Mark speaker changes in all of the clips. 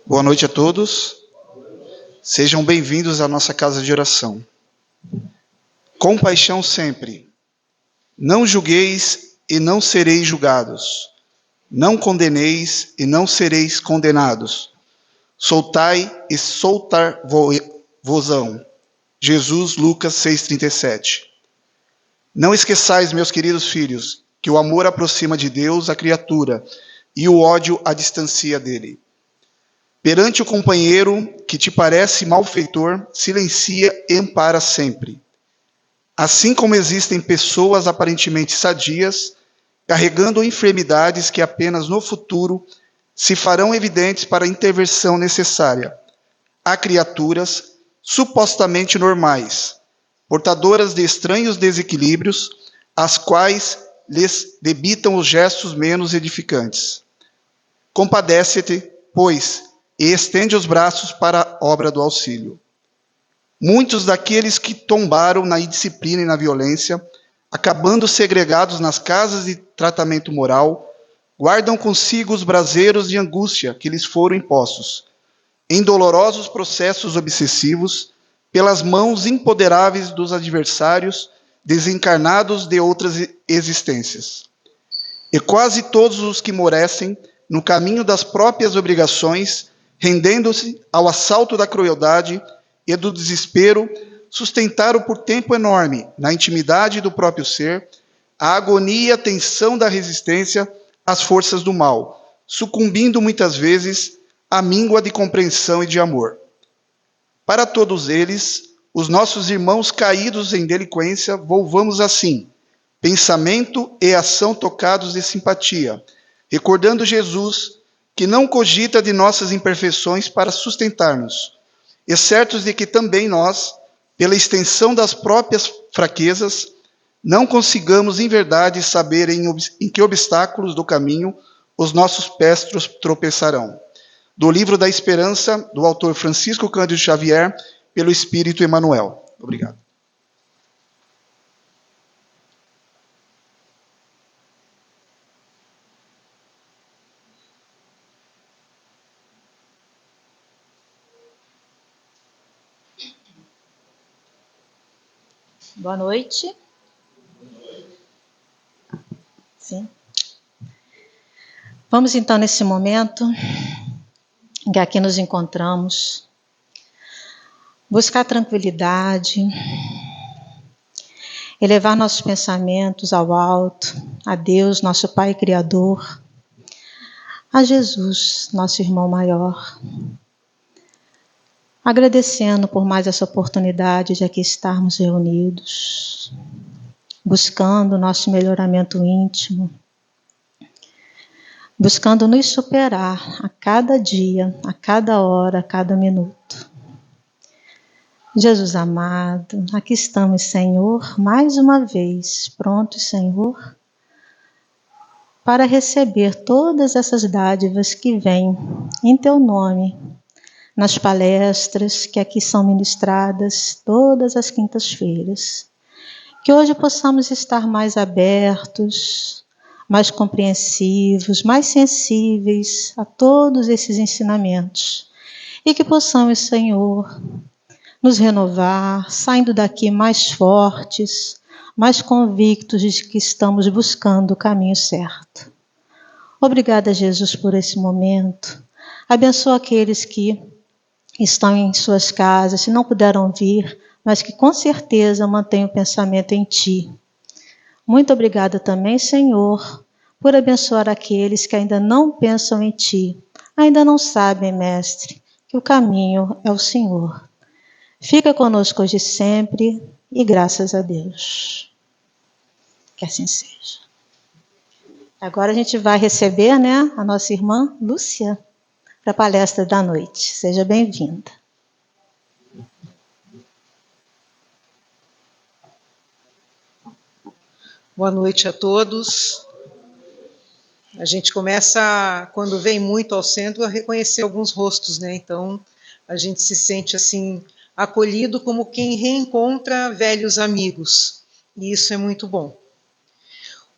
Speaker 1: Boa noite a todos. Sejam bem-vindos à nossa casa de oração. Compaixão sempre. Não julgueis e não sereis julgados. Não condeneis e não sereis condenados. Soltai e soltar-vos-ão. Jesus, Lucas 6,37. Não esqueçais, meus queridos filhos, que o amor aproxima de Deus a criatura e o ódio a distancia dele. Perante o companheiro que te parece malfeitor, silencia e ampara sempre. Assim como existem pessoas aparentemente sadias, carregando enfermidades que apenas no futuro se farão evidentes para a intervenção necessária, há criaturas supostamente normais, portadoras de estranhos desequilíbrios, às quais lhes debitam os gestos menos edificantes. Compadece-te, pois, e estende os braços para a obra do auxílio. Muitos daqueles que tombaram na indisciplina e na violência, acabando segregados nas casas de tratamento moral, guardam consigo os braseiros de angústia que lhes foram impostos, em dolorosos processos obsessivos, pelas mãos imponderáveis dos adversários desencarnados de outras existências. E quase todos os que morecem no caminho das próprias obrigações, rendendo-se ao assalto da crueldade e do desespero, sustentaram por tempo enorme, na intimidade do próprio ser, a agonia e a tensão da resistência às forças do mal, sucumbindo muitas vezes à míngua de compreensão e de amor. Para todos eles, os nossos irmãos caídos em delinquência, volvamos assim, pensamento e ação tocados de simpatia, recordando Jesus, que não cogita de nossas imperfeições para sustentar-nos, e certos de que também nós, pela extensão das próprias fraquezas, não consigamos em verdade saber em que obstáculos do caminho os nossos pés tropeçarão. Do livro da Esperança, do autor Francisco Cândido Xavier, pelo Espírito Emmanuel. Obrigado.
Speaker 2: Boa noite. Sim. Vamos então, nesse momento em que aqui nos encontramos, buscar tranquilidade, elevar nossos pensamentos ao alto, a Deus, nosso Pai Criador, a Jesus, nosso irmão maior, agradecendo por mais essa oportunidade de aqui estarmos reunidos, buscando o nosso melhoramento íntimo, buscando nos superar a cada dia, a cada hora, a cada minuto. Jesus amado, aqui estamos, Senhor, mais uma vez, prontos, Senhor, para receber todas essas dádivas que vêm em Teu nome, nas palestras que aqui são ministradas todas as quintas-feiras. Que hoje possamos estar mais abertos, mais compreensivos, mais sensíveis a todos esses ensinamentos. E que possamos, Senhor, nos renovar, saindo daqui mais fortes, mais convictos de que estamos buscando o caminho certo. Obrigada, Jesus, por esse momento. Abençoa aqueles que estão em suas casas, se não puderam vir, mas que com certeza mantêm o pensamento em Ti. Muito obrigada também, Senhor, por abençoar aqueles que ainda não pensam em Ti, ainda não sabem, Mestre, que o caminho é o Senhor. Fica conosco hoje e sempre, e graças a Deus. Que assim seja. Agora a gente vai receber, a nossa irmã Lúcia, para a palestra da noite. Seja bem-vinda.
Speaker 3: Boa noite a todos. A gente começa, quando vem muito ao centro, a reconhecer alguns rostos, né? Então, a gente se sente assim, acolhido como quem reencontra velhos amigos. E isso é muito bom.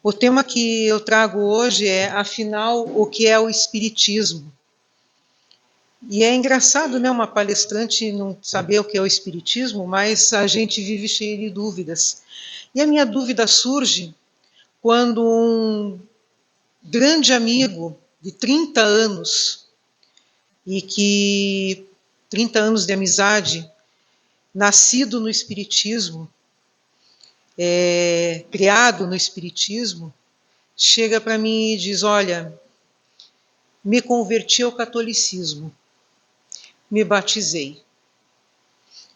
Speaker 3: O tema que eu trago hoje é, afinal, o que é o Espiritismo? E é engraçado, né, uma palestrante não saber o que é o espiritismo, mas a gente vive cheio de dúvidas. E a minha dúvida surge quando um grande amigo de 30 anos, e que 30 anos de amizade, nascido no espiritismo, criado no espiritismo, chega para mim e diz: olha, me converti ao catolicismo, me batizei.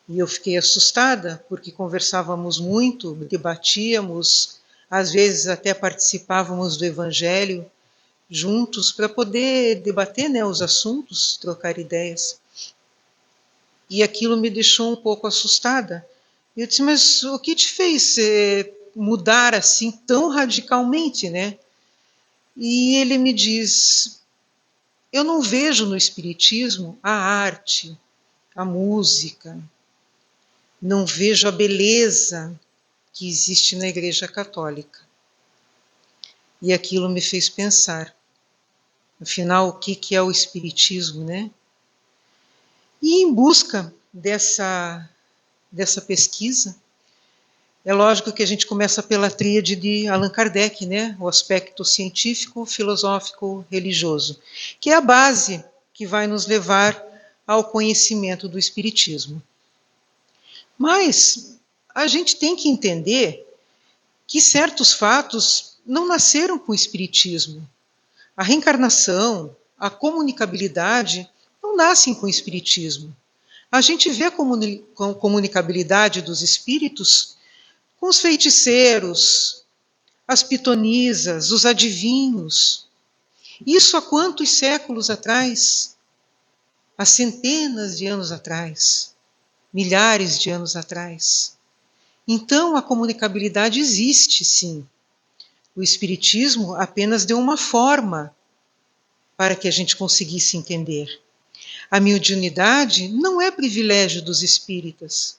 Speaker 3: E eu fiquei assustada, porque conversávamos muito, debatíamos, às vezes até participávamos do evangelho juntos para poder debater, né, os assuntos, trocar ideias. E aquilo me deixou um pouco assustada. Eu disse: mas o que te fez mudar assim tão radicalmente, né? E ele me diz: eu não vejo no espiritismo a arte, a música, não vejo a beleza que existe na Igreja Católica. E aquilo me fez pensar, afinal, o que é o espiritismo, né? E em busca dessa pesquisa, é lógico que a gente começa pela tríade de Allan Kardec, né? O aspecto científico, filosófico, religioso, que é a base que vai nos levar ao conhecimento do espiritismo. Mas a gente tem que entender que certos fatos não nasceram com o espiritismo. A reencarnação, a comunicabilidade não nascem com o espiritismo. A gente vê a comunicabilidade dos espíritos com os feiticeiros, as pitonisas, os adivinhos. Isso há quantos séculos atrás? Há centenas de anos atrás, milhares de anos atrás. Então a comunicabilidade existe, sim. O espiritismo apenas deu uma forma para que a gente conseguisse entender. A mediunidade não é privilégio dos espíritas,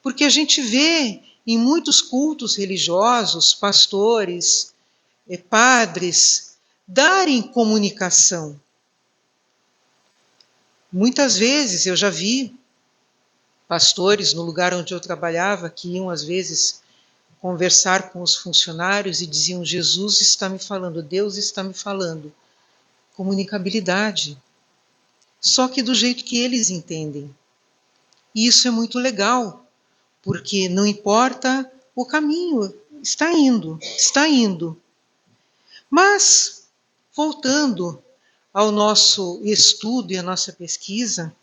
Speaker 3: porque a gente vê em muitos cultos religiosos, pastores, padres, darem comunicação. Muitas vezes eu já vi pastores no lugar onde eu trabalhava que iam às vezes conversar com os funcionários e diziam: Jesus está me falando, Deus está me falando. Comunicabilidade. Só que do jeito que eles entendem. E isso é muito legal, porque não importa o caminho, está indo, está indo. Mas, voltando ao nosso estudo e à nossa pesquisa,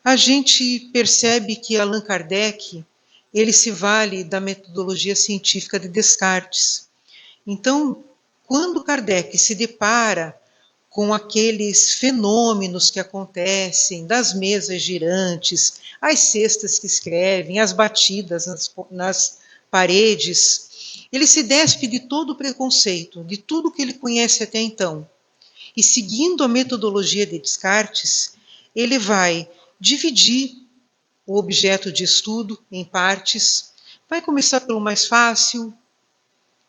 Speaker 3: a gente percebe que Allan Kardec, ele se vale da metodologia científica de Descartes. Então, quando Kardec se depara com aqueles fenômenos que acontecem, das mesas girantes, as cestas que escrevem, as batidas nas paredes, ele se despe de todo o preconceito, de tudo que ele conhece até então. E seguindo a metodologia de Descartes, ele vai dividir o objeto de estudo em partes, vai começar pelo mais fácil,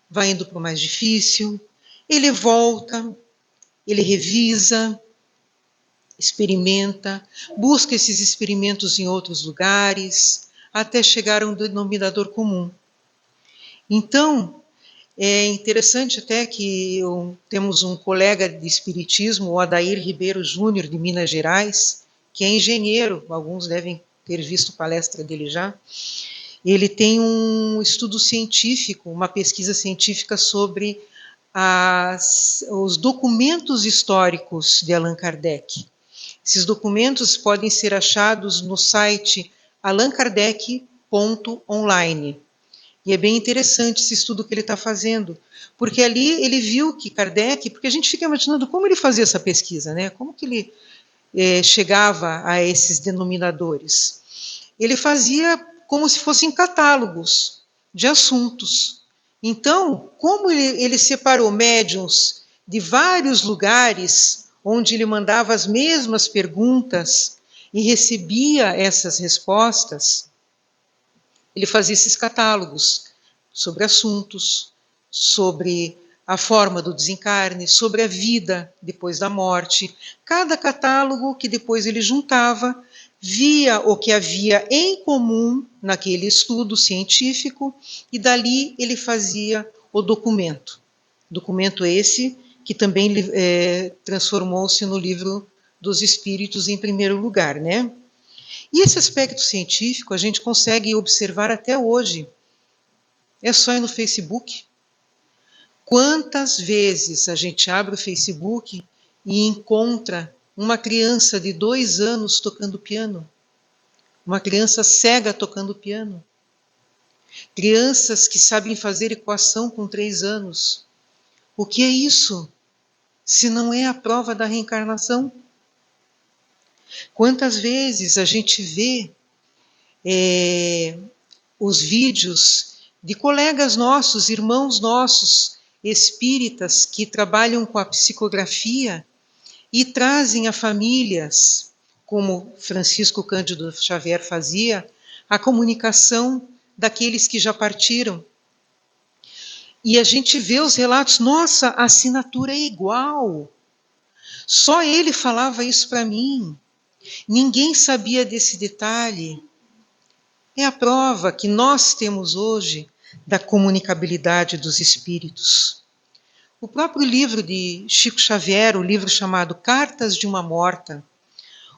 Speaker 3: vai indo para o mais difícil, ele volta, ele revisa, experimenta, busca esses experimentos em outros lugares, até chegar a um denominador comum. Então, é interessante até que temos um colega de espiritismo, o Adair Ribeiro Júnior, de Minas Gerais, que é engenheiro, alguns devem ter visto palestra dele já. Ele tem um estudo científico, uma pesquisa científica sobre os documentos históricos de Allan Kardec. Esses documentos podem ser achados no site allan-kardec.online. E é bem interessante esse estudo que ele está fazendo, porque ali ele viu que Kardec, porque a gente fica imaginando como ele fazia essa pesquisa, né? Como que ele chegava a esses denominadores. Ele fazia como se fossem catálogos de assuntos. Então, como ele separou médiuns de vários lugares, onde ele mandava as mesmas perguntas e recebia essas respostas, ele fazia esses catálogos sobre assuntos, sobre a forma do desencarne, sobre a vida depois da morte. Cada catálogo que depois ele juntava, via o que havia em comum naquele estudo científico e dali ele fazia o documento. Documento esse que também transformou-se no Livro dos Espíritos em primeiro lugar, né? E esse aspecto científico a gente consegue observar até hoje. É só ir no Facebook. Quantas vezes a gente abre o Facebook e encontra uma criança de 2 anos tocando piano? Uma criança cega tocando piano? Crianças que sabem fazer equação com 3 anos? O que é isso, se não é a prova da reencarnação? Quantas vezes a gente vê os vídeos de colegas nossos, irmãos nossos, espíritas, que trabalham com a psicografia e trazem a famílias, como Francisco Cândido Xavier fazia, a comunicação daqueles que já partiram. E a gente vê os relatos, nossa, a assinatura é igual. Só ele falava isso para mim. Ninguém sabia desse detalhe. É a prova que nós temos hoje da comunicabilidade dos espíritos. O próprio livro de Chico Xavier, o livro chamado Cartas de uma Morta,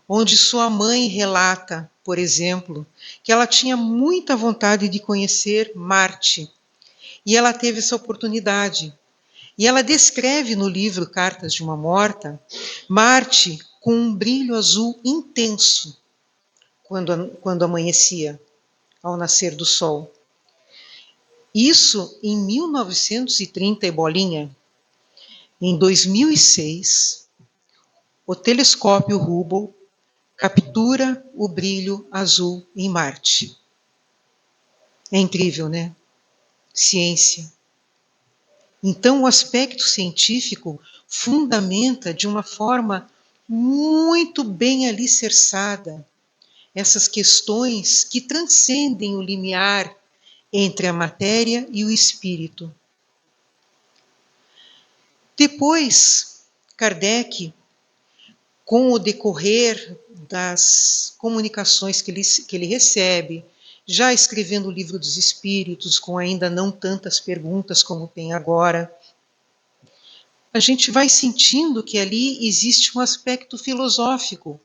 Speaker 3: onde sua mãe relata, por exemplo, que ela tinha muita vontade de conhecer Marte, e ela teve essa oportunidade. E ela descreve no livro Cartas de uma Morta, Marte com um brilho azul intenso quando amanhecia, ao nascer do sol. Isso em 1930 e bolinha. Em 2006, o telescópio Hubble captura o brilho azul em Marte. É incrível, né? Ciência. Então, o aspecto científico fundamenta de uma forma muito bem alicerçada essas questões que transcendem o limiar entre a matéria e o espírito. Depois, Kardec, com o decorrer das comunicações que ele recebe, já escrevendo o Livro dos Espíritos, com ainda não tantas perguntas como tem agora, a gente vai sentindo que ali existe um aspecto filosófico,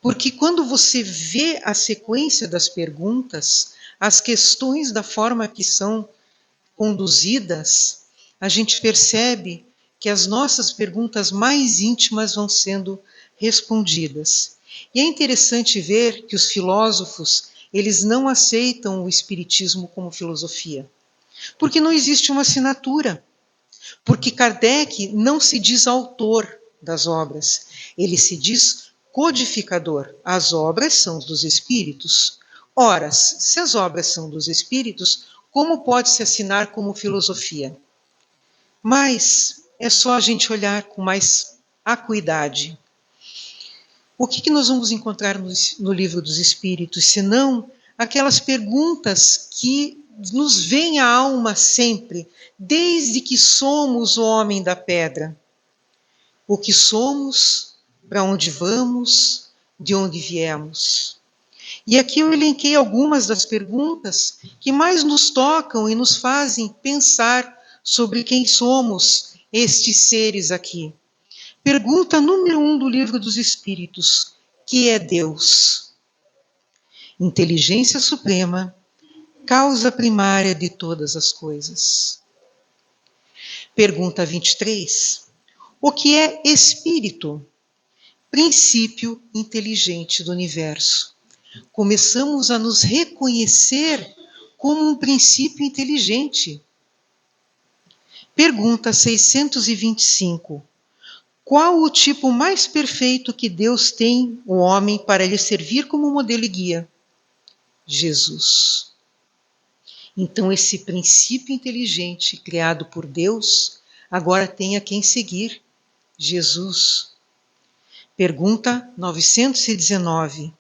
Speaker 3: porque quando você vê a sequência das perguntas, as questões da forma que são conduzidas, a gente percebe que as nossas perguntas mais íntimas vão sendo respondidas. E é interessante ver que os filósofos, eles não aceitam o espiritismo como filosofia, porque não existe uma assinatura, porque Kardec não se diz autor das obras, ele se diz codificador. As obras são dos espíritos. Ora, se as obras são dos espíritos, como pode se assinar como filosofia? Mas é só a gente olhar com mais acuidade. O que nós vamos encontrar no Livro dos Espíritos, senão aquelas perguntas que nos vêm à alma sempre, desde que somos o homem da pedra. O que somos, para onde vamos, de onde viemos. E aqui eu elenquei algumas das perguntas que mais nos tocam e nos fazem pensar sobre quem somos estes seres aqui. Pergunta número 1 do Livro dos Espíritos: que é Deus? Inteligência suprema, causa primária de todas as coisas. Pergunta 23. O que é espírito? Princípio inteligente do universo. Começamos a nos reconhecer como um princípio inteligente. Pergunta 625. Qual o tipo mais perfeito que Deus tem o homem para lhe servir como modelo e guia? Jesus. Então, esse princípio inteligente criado por Deus agora tem a quem seguir: Jesus. Pergunta 919.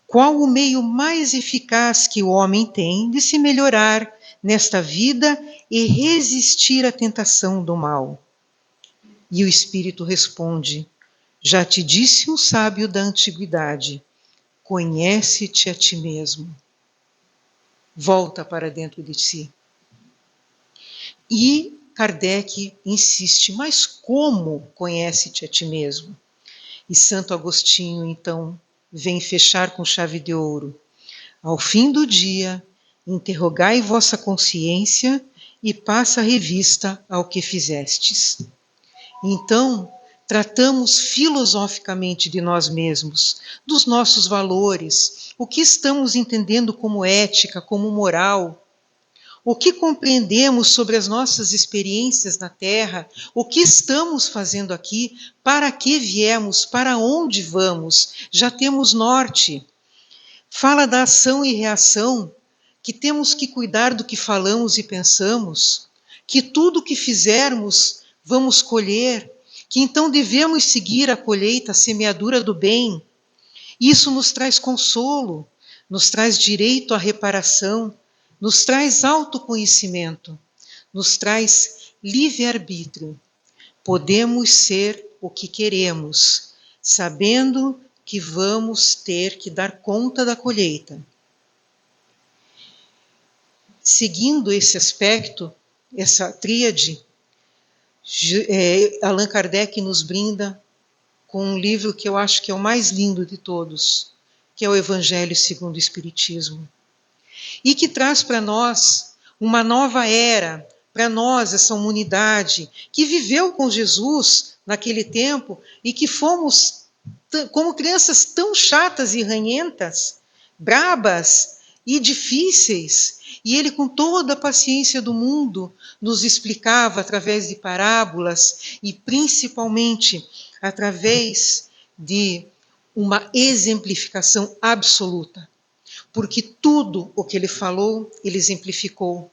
Speaker 3: Qual o meio mais eficaz que o homem tem de se melhorar nesta vida e resistir à tentação do mal. E o Espírito responde: já te disse um sábio da antiguidade, conhece-te a ti mesmo. Volta para dentro de si. E Kardec insiste: mas como conhece-te a ti mesmo? E Santo Agostinho, então, vem fechar com chave de ouro: ao fim do dia, interrogai vossa consciência e passa a revista ao que fizestes. Então, tratamos filosoficamente de nós mesmos, dos nossos valores, o que estamos entendendo como ética, como moral, o que compreendemos sobre as nossas experiências na Terra, o que estamos fazendo aqui, para que viemos, para onde vamos, já temos norte. Fala da ação e reação, que temos que cuidar do que falamos e pensamos, que tudo que fizermos vamos colher, que então devemos seguir a colheita, a semeadura do bem. Isso nos traz consolo, nos traz direito à reparação, nos traz autoconhecimento, nos traz livre-arbítrio. Podemos ser o que queremos, sabendo que vamos ter que dar conta da colheita. Seguindo esse aspecto, essa tríade, Allan Kardec nos brinda com um livro que eu acho que é o mais lindo de todos, que é o Evangelho segundo o Espiritismo, e que traz para nós uma nova era, para nós, essa humanidade que viveu com Jesus naquele tempo e que fomos como crianças tão chatas e ranhentas, brabas e difíceis, e ele, com toda a paciência do mundo, nos explicava através de parábolas e principalmente através de uma exemplificação absoluta. Porque tudo o que ele falou, ele exemplificou.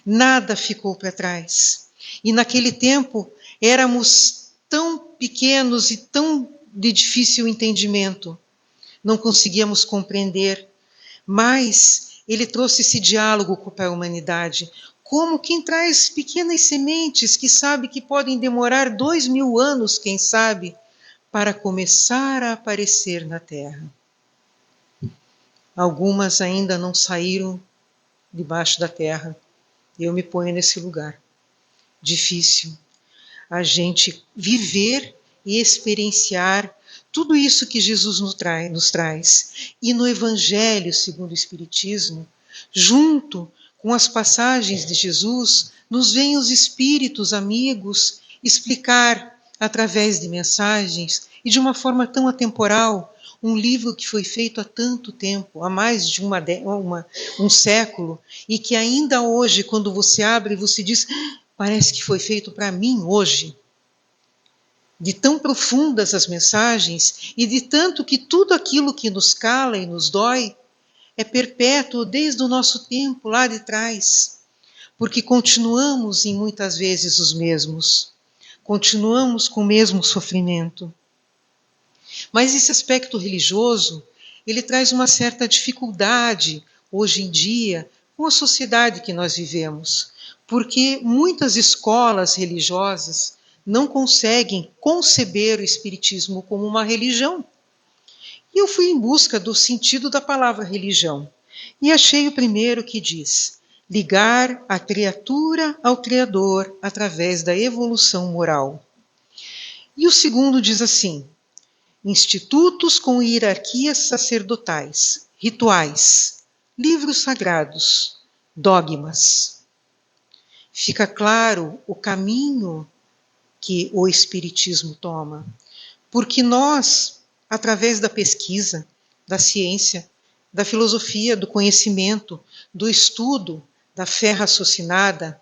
Speaker 3: Nada ficou para trás. E naquele tempo éramos tão pequenos e tão de difícil entendimento. Não conseguíamos compreender. Mas ele trouxe esse diálogo para a humanidade, como quem traz pequenas sementes que sabe que podem demorar 2000 anos, quem sabe, para começar a aparecer na Terra. Algumas ainda não saíram debaixo da terra. Eu me ponho nesse lugar. Difícil a gente viver e experienciar tudo isso que Jesus nos traz. E no Evangelho segundo o Espiritismo, junto com as passagens de Jesus, nos vêm os espíritos amigos explicar através de mensagens e de uma forma tão atemporal um livro que foi feito há tanto tempo, há mais de um século, e que ainda hoje, quando você abre, você diz: parece que foi feito para mim hoje. De tão profundas as mensagens e de tanto que tudo aquilo que nos cala e nos dói é perpétuo desde o nosso tempo lá de trás, porque continuamos em muitas vezes os mesmos, continuamos com o mesmo sofrimento. Mas esse aspecto religioso, ele traz uma certa dificuldade hoje em dia com a sociedade que nós vivemos, porque muitas escolas religiosas não conseguem conceber o Espiritismo como uma religião. E eu fui em busca do sentido da palavra religião, e achei o primeiro que diz: ligar a criatura ao Criador através da evolução moral. E o segundo diz assim: institutos com hierarquias sacerdotais, rituais, livros sagrados, dogmas. Fica claro o caminho que o Espiritismo toma, porque nós, através da pesquisa, da ciência, da filosofia, do conhecimento, do estudo, da fé raciocinada,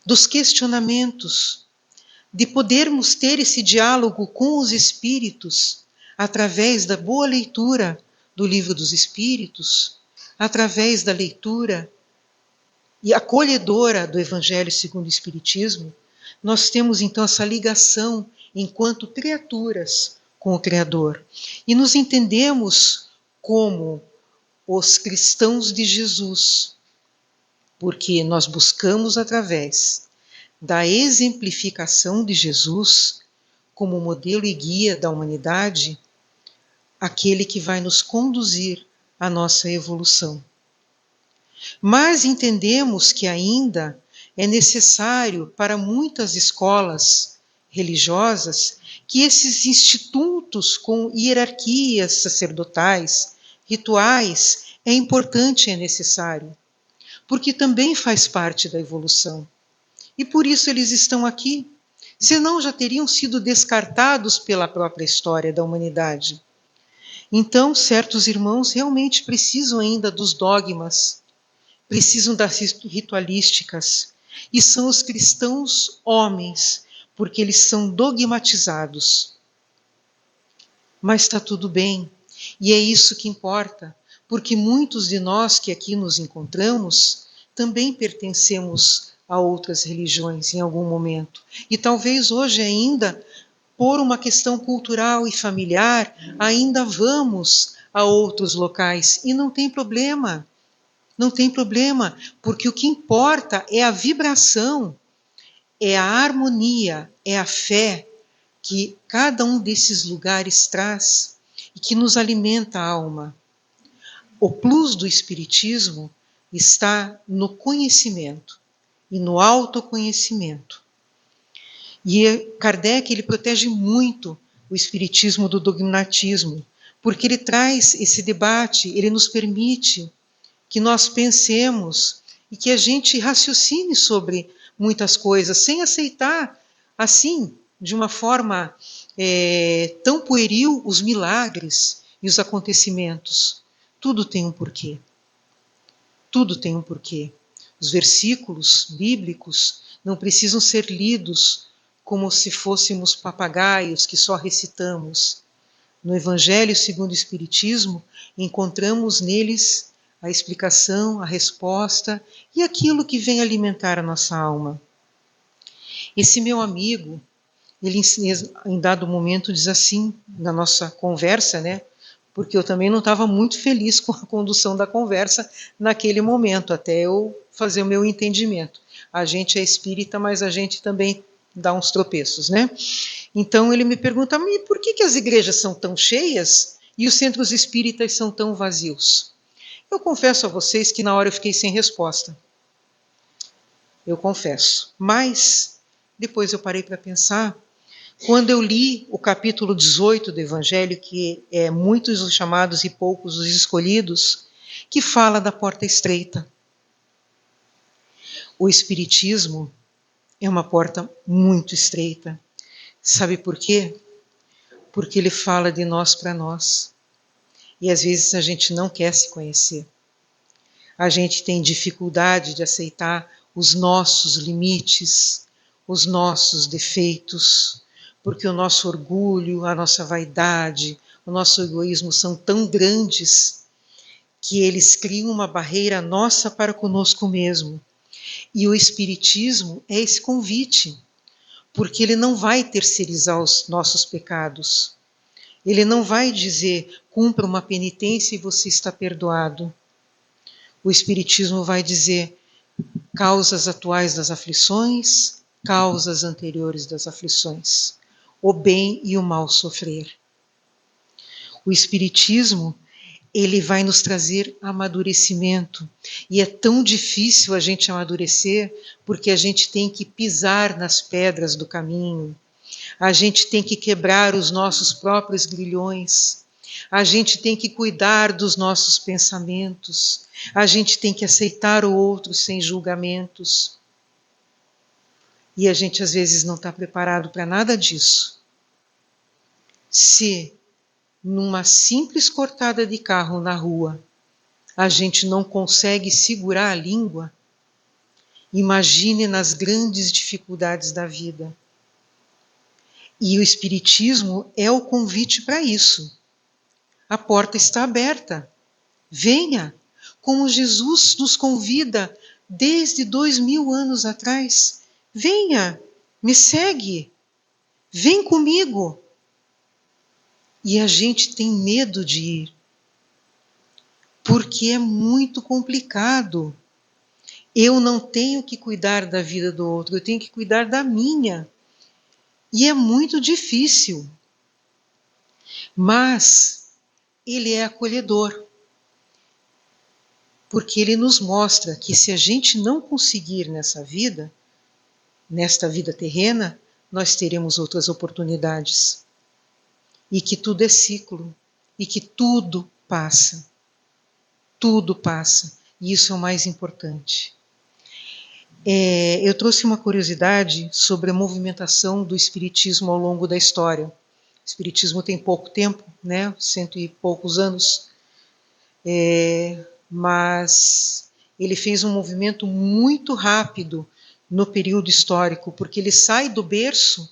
Speaker 3: dos questionamentos, de podermos ter esse diálogo com os espíritos através da boa leitura do Livro dos Espíritos, através da leitura e acolhedora do Evangelho segundo o Espiritismo, nós temos então essa ligação enquanto criaturas com o Criador e nos entendemos como os cristãos de Jesus, porque nós buscamos através da exemplificação de Jesus como modelo e guia da humanidade, aquele que vai nos conduzir à nossa evolução. Mas entendemos que ainda é necessário para muitas escolas religiosas que esses institutos com hierarquias sacerdotais, rituais, é importante e é necessário, porque também faz parte da evolução. E por isso eles estão aqui, senão já teriam sido descartados pela própria história da humanidade. Então, certos irmãos realmente precisam ainda dos dogmas, precisam das ritualísticas, e são os cristãos homens, porque eles são dogmatizados. Mas está tudo bem, e é isso que importa, porque muitos de nós que aqui nos encontramos também pertencemos a outras religiões em algum momento, e talvez hoje ainda, por uma questão cultural e familiar, ainda vamos a outros locais, e não tem problema. Não tem problema, porque o que importa é a vibração, é a harmonia, é a fé que cada um desses lugares traz e que nos alimenta a alma. O plus do Espiritismo está no conhecimento e no autoconhecimento. E Kardec, ele protege muito o Espiritismo do dogmatismo, porque ele traz esse debate, ele nos permite que nós pensemos e que a gente raciocine sobre muitas coisas, sem aceitar, assim, de uma forma tão pueril, os milagres e os acontecimentos. Tudo tem um porquê. Tudo tem um porquê. Os versículos bíblicos não precisam ser lidos como se fôssemos papagaios que só recitamos. No Evangelho segundo o Espiritismo, encontramos neles a explicação, a resposta e aquilo que vem alimentar a nossa alma. Esse meu amigo, ele em dado momento diz assim, na nossa conversa, né? Porque eu também não estava muito feliz com a condução da conversa naquele momento, até eu fazer o meu entendimento. A gente é espírita, mas a gente também dá uns tropeços, né? Então ele me pergunta, mas por que as igrejas são tão cheias e os centros espíritas são tão vazios? Eu confesso a vocês que na hora eu fiquei sem resposta. Eu confesso. Mas depois eu parei para pensar. Quando eu li o capítulo 18 do Evangelho, que é muitos os chamados e poucos os escolhidos, que fala da porta estreita. O Espiritismo é uma porta muito estreita. Sabe por quê? Porque ele fala de nós para nós. E às vezes a gente não quer se conhecer. A gente tem dificuldade de aceitar os nossos limites, os nossos defeitos, porque o nosso orgulho, a nossa vaidade, o nosso egoísmo são tão grandes que eles criam uma barreira nossa para conosco mesmo. E o Espiritismo é esse convite, porque ele não vai terceirizar os nossos pecados. Ele não vai dizer, cumpra uma penitência e você está perdoado. O Espiritismo vai dizer, causas atuais das aflições, causas anteriores das aflições, o bem e o mal sofrer. O Espiritismo, ele vai nos trazer amadurecimento. E é tão difícil a gente amadurecer, porque a gente tem que pisar nas pedras do caminho. A gente tem que quebrar os nossos próprios grilhões. A gente tem que cuidar dos nossos pensamentos. A gente tem que aceitar o outro sem julgamentos. E a gente às vezes não está preparado para nada disso. Se numa simples cortada de carro na rua a gente não consegue segurar a língua, imagine nas grandes dificuldades da vida. E o Espiritismo é o convite para isso. A porta está aberta. Venha, como Jesus nos convida desde 2000 anos atrás. Venha, me segue, vem comigo. E a gente tem medo de ir, porque é muito complicado. Eu não tenho que cuidar da vida do outro, eu tenho que cuidar da minha. E é muito difícil. Mas ele é acolhedor. Porque ele nos mostra que se a gente não conseguir nesta vida terrena, nós teremos outras oportunidades. E que tudo é ciclo. E que tudo passa. Tudo passa. E isso é o mais importante. Eu trouxe uma curiosidade sobre a movimentação do Espiritismo ao longo da história. O Espiritismo tem pouco tempo, né? 100 e poucos anos. Mas ele fez um movimento muito rápido no período histórico, porque ele sai do berço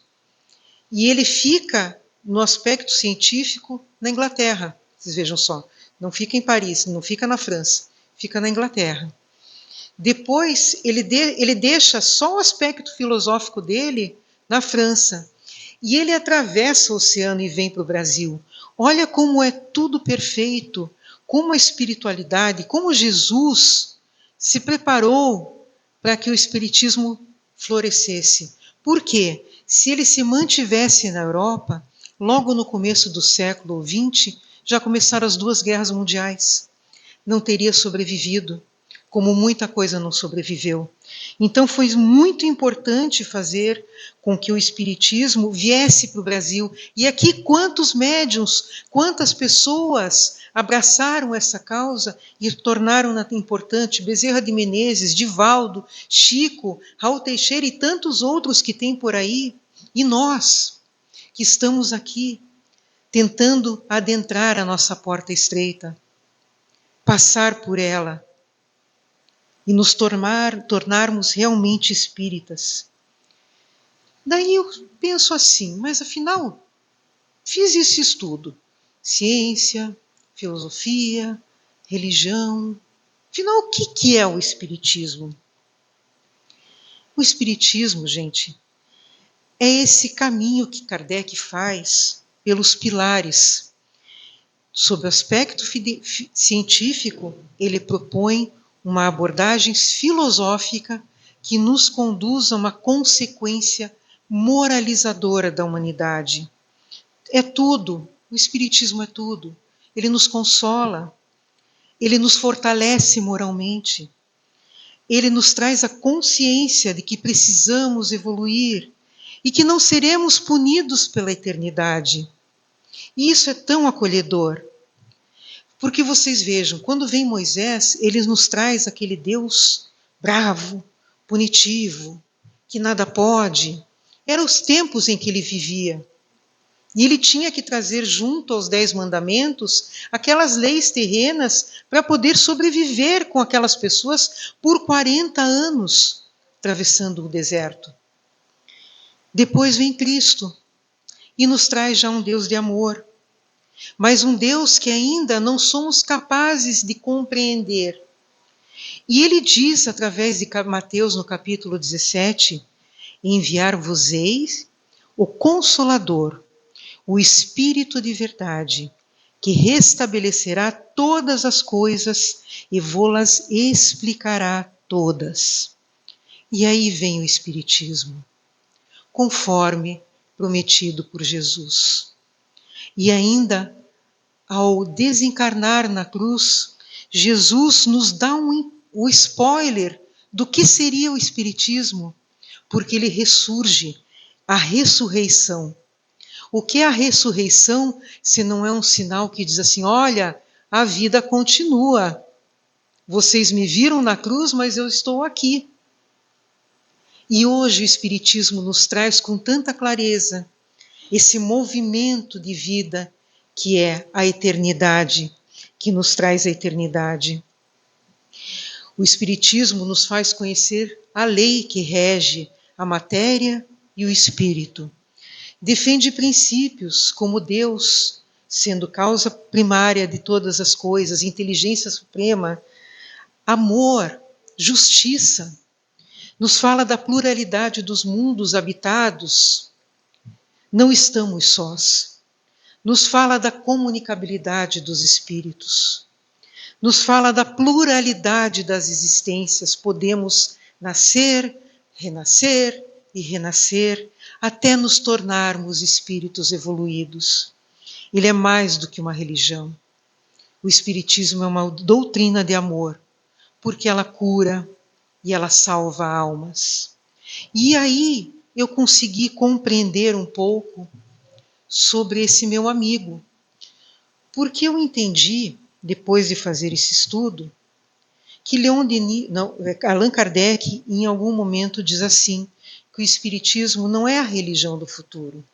Speaker 3: e ele fica no aspecto científico na Inglaterra. Vocês vejam só, não fica em Paris, não fica na França, fica na Inglaterra. Depois ele deixa só o aspecto filosófico dele na França. E ele atravessa o oceano e vem para o Brasil. Olha como é tudo perfeito, como a espiritualidade, como Jesus se preparou para que o espiritismo florescesse. Por quê? Se ele se mantivesse na Europa, logo no começo do século XX, já começaram as 2 guerras mundiais. Não teria sobrevivido, como muita coisa não sobreviveu. Então foi muito importante fazer com que o espiritismo viesse para o Brasil. E aqui quantos médiuns, quantas pessoas abraçaram essa causa e tornaram-na importante. Bezerra de Menezes, Divaldo, Chico, Raul Teixeira e tantos outros que tem por aí. E nós, que estamos aqui, tentando adentrar a nossa porta estreita, passar por ela, e nos tornarmos realmente espíritas. Daí eu penso assim, mas afinal, fiz esse estudo. Ciência, filosofia, religião. Afinal, o que é o espiritismo? O espiritismo, gente, é esse caminho que Kardec faz pelos pilares. Sob o aspecto científico, ele propõe uma abordagem filosófica que nos conduz a uma consequência moralizadora da humanidade. É tudo, o Espiritismo é tudo. Ele nos consola, ele nos fortalece moralmente, ele nos traz a consciência de que precisamos evoluir e que não seremos punidos pela eternidade. E isso é tão acolhedor. Porque vocês vejam, quando vem Moisés, ele nos traz aquele Deus bravo, punitivo, que nada pode. Eram os tempos em que ele vivia. E ele tinha que trazer junto aos 10 mandamentos aquelas leis terrenas para poder sobreviver com aquelas pessoas por 40 anos, atravessando o deserto. Depois vem Cristo e nos traz já um Deus de amor, mas um Deus que ainda não somos capazes de compreender. E ele diz, através de Mateus, no capítulo 17, enviar-vos-eis o Consolador, o Espírito de verdade, que restabelecerá todas as coisas e vô-las explicará todas. E aí vem o Espiritismo, conforme prometido por Jesus. E ainda, ao desencarnar na cruz, Jesus nos dá o spoiler do que seria o Espiritismo, porque ele ressurge, a ressurreição. O que é a ressurreição, se não é um sinal que diz assim, olha, a vida continua. Vocês me viram na cruz, mas eu estou aqui. E hoje o Espiritismo nos traz com tanta clareza esse movimento de vida que é a eternidade, que nos traz a eternidade. O Espiritismo nos faz conhecer a lei que rege a matéria e o espírito. Defende princípios como Deus, sendo causa primária de todas as coisas, inteligência suprema, amor, justiça. Nos fala da pluralidade dos mundos habitados. Não estamos sós. Nos fala da comunicabilidade dos espíritos. nos fala da pluralidade das existências. Podemos nascer, renascer e renascer até nos tornarmos espíritos evoluídos. Ele é mais do que uma religião. O Espiritismo é uma doutrina de amor, porque ela cura e ela salva almas. E aí eu consegui compreender um pouco sobre esse meu amigo, porque eu entendi, depois de fazer esse estudo, que Allan Kardec, em algum momento, diz assim, que o Espiritismo não é a religião do futuro,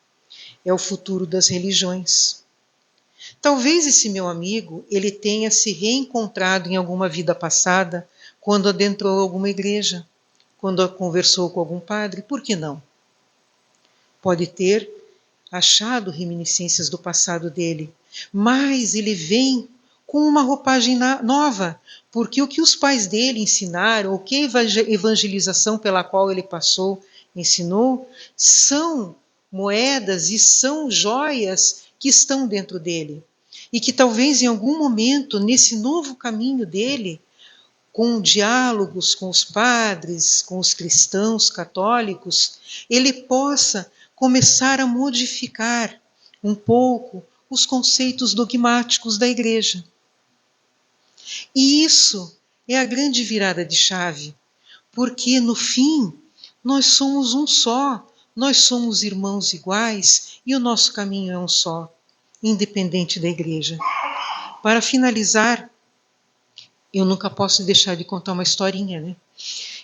Speaker 3: é o futuro das religiões. Talvez esse meu amigo, ele tenha se reencontrado em alguma vida passada, quando adentrou alguma igreja, quando conversou com algum padre, por que não? Pode ter achado reminiscências do passado dele, mas ele vem com uma roupagem nova, porque o que os pais dele ensinaram, o que a evangelização pela qual ele passou ensinou, são moedas e são joias que estão dentro dele. E que talvez em algum momento, nesse novo caminho dele, com diálogos com os padres, com os cristãos católicos, ele possa começar a modificar um pouco os conceitos dogmáticos da Igreja. E isso é a grande virada de chave, porque no fim nós somos um só, nós somos irmãos iguais e o nosso caminho é um só, independente da Igreja. Para finalizar, eu nunca posso deixar de contar uma historinha, né?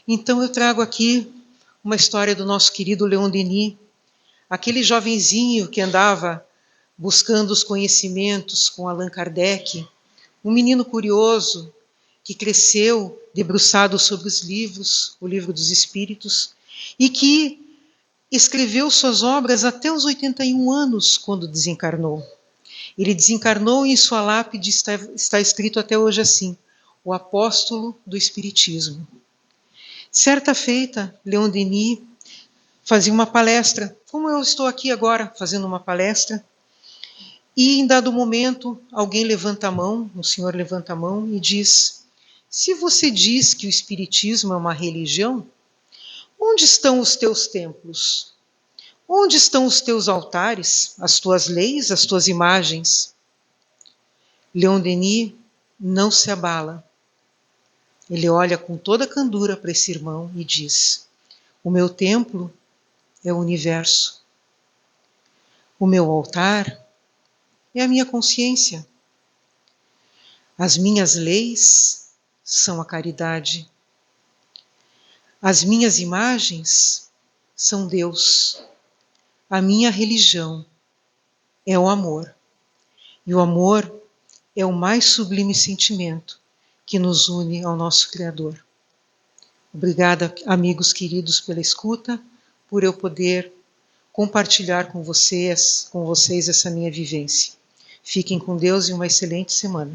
Speaker 3: Então eu trago aqui uma história do nosso querido Leon Denis, aquele jovenzinho que andava buscando os conhecimentos com Allan Kardec, um menino curioso que cresceu debruçado sobre os livros, o Livro dos Espíritos, e que escreveu suas obras até os 81 anos, quando desencarnou. Ele desencarnou e em sua lápide está escrito até hoje assim: o apóstolo do Espiritismo. Certa feita, Leon Denis fazia uma palestra, como eu estou aqui agora fazendo uma palestra, e em dado momento alguém levanta a mão, um senhor levanta a mão e diz: se você diz que o Espiritismo é uma religião, onde estão os teus templos? Onde estão os teus altares, as tuas leis, as tuas imagens? Leon Denis não se abala. Ele olha com toda a candura para esse irmão e diz: o meu templo é o universo. O meu altar é a minha consciência. As minhas leis são a caridade. As minhas imagens são Deus. A minha religião é o amor. E o amor é o mais sublime sentimento que nos une ao nosso Criador. Obrigada, amigos queridos, pela escuta, por eu poder compartilhar com vocês essa minha vivência. Fiquem com Deus e uma excelente semana.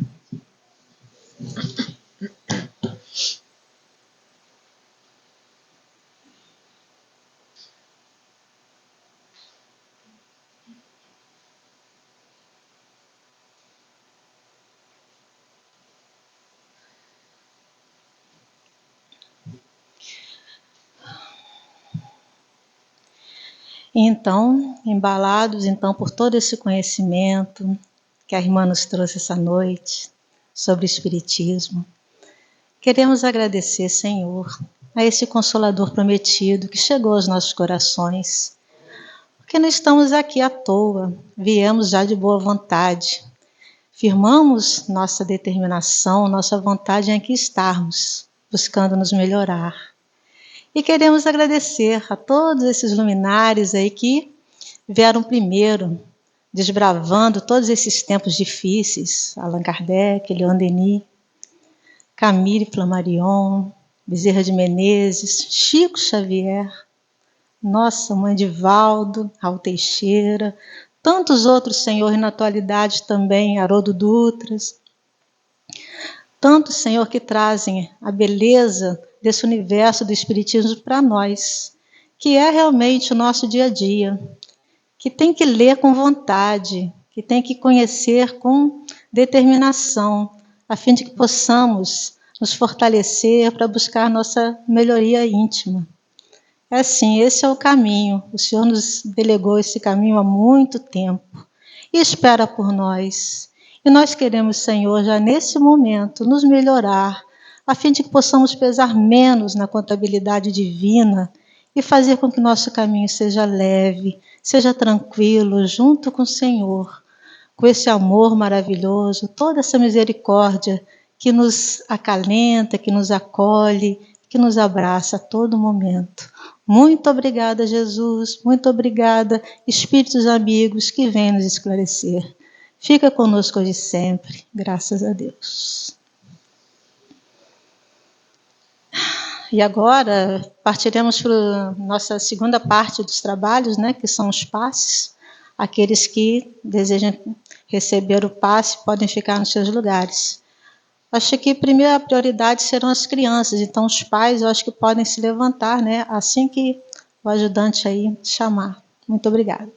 Speaker 2: Então, embalados por todo esse conhecimento que a irmã nos trouxe essa noite sobre o Espiritismo, queremos agradecer, Senhor, a esse Consolador prometido que chegou aos nossos corações, porque não estamos aqui à toa, viemos já de boa vontade, firmamos nossa determinação, nossa vontade em aqui estarmos, buscando nos melhorar. E queremos agradecer a todos esses luminares aí que vieram primeiro, desbravando todos esses tempos difíceis, Allan Kardec, Leon Denis, Camille Flammarion, Bezerra de Menezes, Chico Xavier, nossa Mãe Divaldo, Raul Teixeira, tantos outros, Senhor, e na atualidade também, Haroldo Dutras, tantos, Senhor, que trazem a beleza desse universo do Espiritismo para nós, que é realmente o nosso dia a dia, que tem que ler com vontade, que tem que conhecer com determinação, a fim de que possamos nos fortalecer para buscar nossa melhoria íntima. É assim, esse é o caminho. O Senhor nos delegou esse caminho há muito tempo e espera por nós. E nós queremos, Senhor, já nesse momento, nos melhorar, a fim de que possamos pesar menos na contabilidade divina e fazer com que nosso caminho seja leve, seja tranquilo, junto com o Senhor, com esse amor maravilhoso, toda essa misericórdia que nos acalenta, que nos acolhe, que nos abraça a todo momento. Muito obrigada, Jesus. Muito obrigada, espíritos amigos que vêm nos esclarecer. Fica conosco hoje e sempre. Graças a Deus. E agora partiremos para a nossa segunda parte dos trabalhos, né, que são os passes. Aqueles que desejam receber o passe podem ficar nos seus lugares. Acho que a primeira prioridade serão as crianças, então os pais eu acho que podem se levantar, né, assim que o ajudante aí chamar. Muito obrigada.